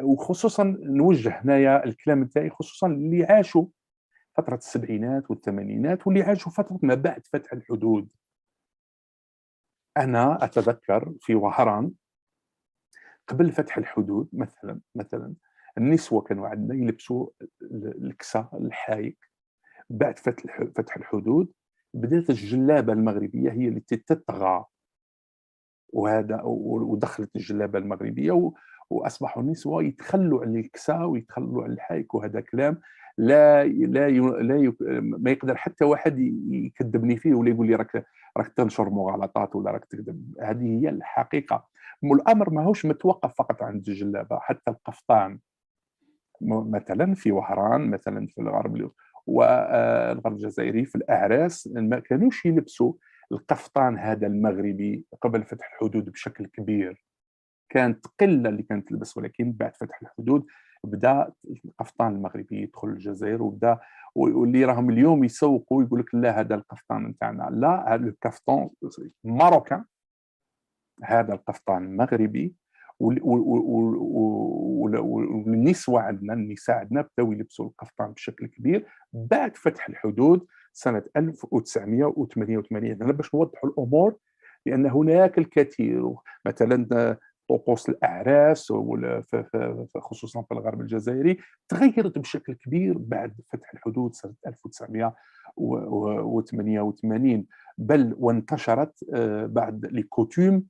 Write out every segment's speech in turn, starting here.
وخصوصًا نوجّه هنايا الكلام نتاعي خصوصًا اللي عاشوا فترة السبعينات والثمانينات واللي عاشوا فترة ما بعد فتح الحدود. أنا أتذكّر في وهران قبل فتح الحدود مثلًا النسوة كانوا عندنا يلبسوا الكسا، الحايك. بعد فتح الحدود بدات الجلابة المغربية هي التي تطغى، ودخلت الجلابة المغربية وأصبحوا النسوة يتخلّوا عن الكسا ويتخلّوا عن الحايك، وهذا كلام لا ما يقدر حتى واحد يكذّبني فيه ولا يقول لي راك تنشر مغالطات ولا راك تكذب، هذه هي الحقيقة. والأمر ماهوش متوقف فقط عند الجلابة، حتى القفطان. مثلًا في وهران، مثلًا في الغرب الجزائري في الأعراس ما كانوش يلبسوا القفطان هذا المغربي قبل فتح الحدود بشكل كبير، كانت قلة اللي كانت تلبس، ولكن بعد فتح الحدود بدأ القفطان المغربي يدخل الجزائر، واللي راهم اليوم يسوقوا يقول لك لا هذا القفطان نتاعنا، لا هذا الكافتون ماروكان، هذا القفطان المغربي. والنسوة عندنا، النساء عندنا بداو يلبسوا القفطان بشكل كبير بعد فتح الحدود سنة 1988. أنا باش نوضحوا الأمور لأن هناك الكثير مثلًا طقوس الأعراس خصوصًا في الغرب الجزائري تغيرت بشكل كبير بعد فتح الحدود سنة 1988، بل وانتشرت بعض les coutumes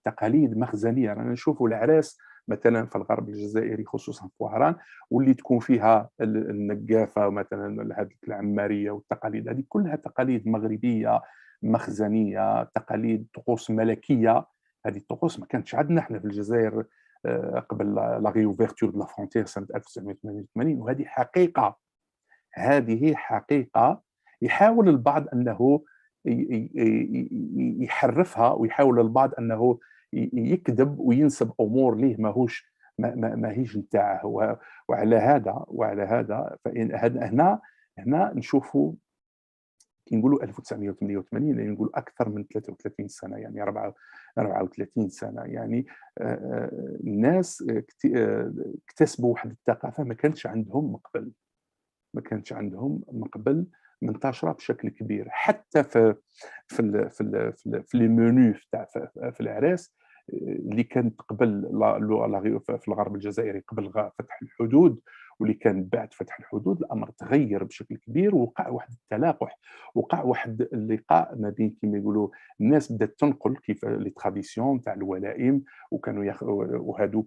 تقاليد مخزنيه. رانا نشوفوا العراس مثلا في الغرب الجزائري خصوصا في وهران واللي تكون فيها النقافه مثلا هذه العماريه، والتقاليد هذه كلها تقاليد مغربيه مخزنيه، تقاليد طقوس ملكيه. هذه الطقوس ما كانتش عندنا احنا في الجزائر قبل لا ريوفرتور دو لا فرونتيير سنه 1988، وهذه حقيقه. هذه حقيقة يحاول البعض أنه يحرّفها، ويحاول البعض أنه يكذب وينسب أمور ليه ماهوش ماهيش نتاعه. وعلى هذا فإن هنا نشوفوا كي نقولوا 1988 يعني نقولوا أكثر من 33 سنة، يعني 34 سنة. يعني الناس اكتسبوا واحد الثقافة ما قبل منتشرة بشكل كبير، حتى في لي منيو تاع في الأعراس اللي كانت قبل في الغرب الجزائري قبل فتح الحدود، واللي كان بعد فتح الحدود الأمر تغيّر بشكل كبير، ووقع واحد التلاقح، وقع واحد اللقاء ما بين كيما يقولوا الناس بدات تنقل كيف لي tradition تاع الولائم، وكانوا وهادو